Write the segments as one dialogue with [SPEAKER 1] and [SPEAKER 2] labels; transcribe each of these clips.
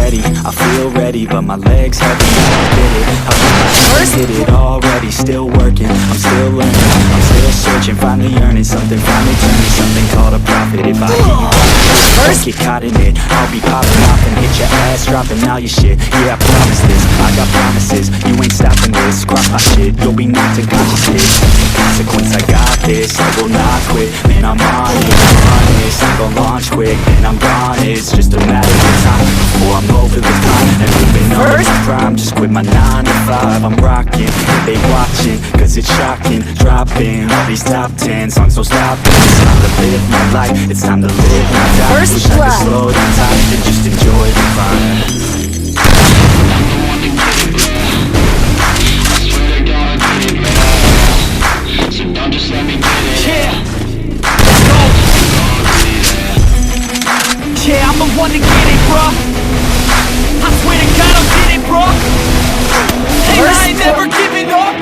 [SPEAKER 1] ready, I feel ready, but my legs heavy, I get it. I've hit it already, still working, I'm still learning, I'm still searching, finally earning something, finally turning something called a profit. If I hit you, don't get caught in it, I'll be popping off and hit your ass, dropping all your shit. Yeah, I promise this, I got promises, you ain't stopping this. Cross my shit, you'll be knocked unconscious. Consequence, I got this, I will not quit. Man, I'm on it, honest, I'm gon' launch quick, and I'm gone. It's just a matter of time before I'm over the top and moving on to my prime. Just quit my 9 to 5, I'm rocking, they watching, cause it's shocking. Dropping all these top 10 songs, so stop it. It's time to live my life, it's time to live my die. Wish I could slow down time and just enjoy the climb. Just let me get it. Yeah, let's go. Yeah, I'm the one to get it, bro. I swear to God, I'll get it, bro. Hey, I ain't never giving up.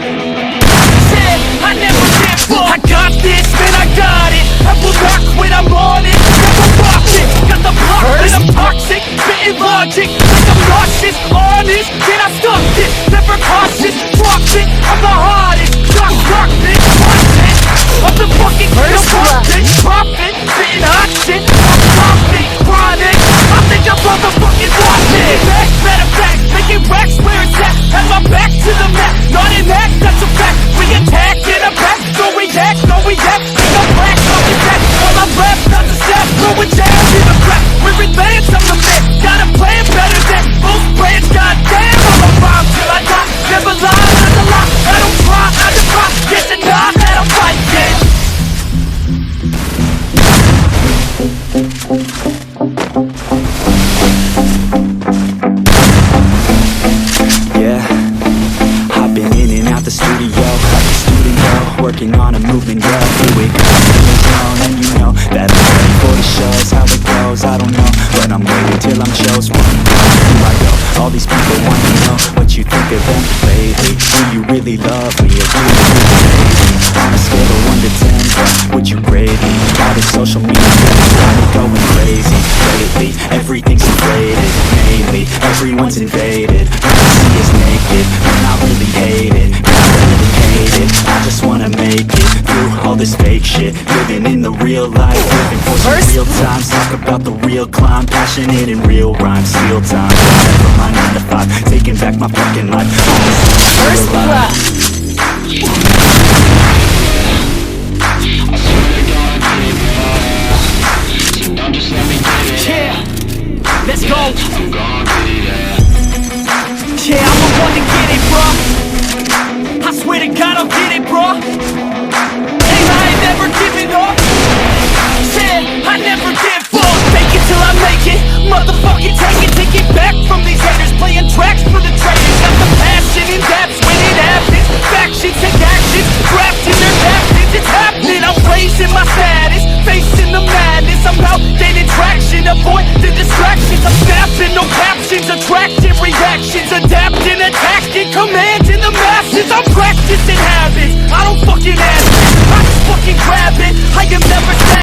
[SPEAKER 1] Yeah, I never give up. I got this, man, I got it. I will not quit, I'm on it. Never rock it. Got the block, and I'm toxic. Spitting logic, like I'm nauseous. Honest, can I stop it? Never cautious, drop it. I'm the hardest. Rock it. I'm the fucking profit, spitting hot shit. I'm profit, chronic. I think I'm motherfucking watching. Matter of fact, making racks where it's at. Have my back to the mat, not in that, that's a fact. We attack in a back, no react, no react. Think I'm black, no react. All I'm left, not to step, throwing jabs in the crack. We're advanced, I'm the man. Got a plan better than most plans. Goddamn, I'm a rhyme till I die. Never lie, not a lie. I don't try, I defy. Get to die, and I'm fighting. Yeah, I've been in and out the studio, like a studio, working on a movement, yeah, do it. And you know that I'm ready for the shows, how it goes, I don't know, but I'm waiting till I'm chose one. Here I go, all these people want to know what you think of them lately. Do you really love me or do you really hate me? On a scale of 1 to 10, would you grade me? All this social media got me going crazy lately. Everything's inflated, mainly everyone's invaded. All I see is naked, and I really hate it. I really hate it, I just wanna make it through all this fake shit. Living in the real life, living for some real times. Talk about the real climb, passionate in real rhymes. Steal time, from my 9 to 5, taking back my fucking life. First class. Just let me get it. Yeah, let's go. I'm gonna get it, yeah, I'm the one to get it, bro. I swear to God, I'll get it, bro. Hey, I ain't never giving up. Yeah, I never give up. Fake it till I make it. Motherfucking take it back from these haters. Playing tracks for the traitors. Got the passion in depths when it happens. Factions take actions, drafting their captains. It's happening, I'm raising my status, facing the madness. I'm out gaining traction, avoid the distractions. I'm snapping, no captions, attracting reactions. Adapting, attacking, commanding the masses. I'm practicing habits, I don't fucking ask it, I just fucking grab it. I am never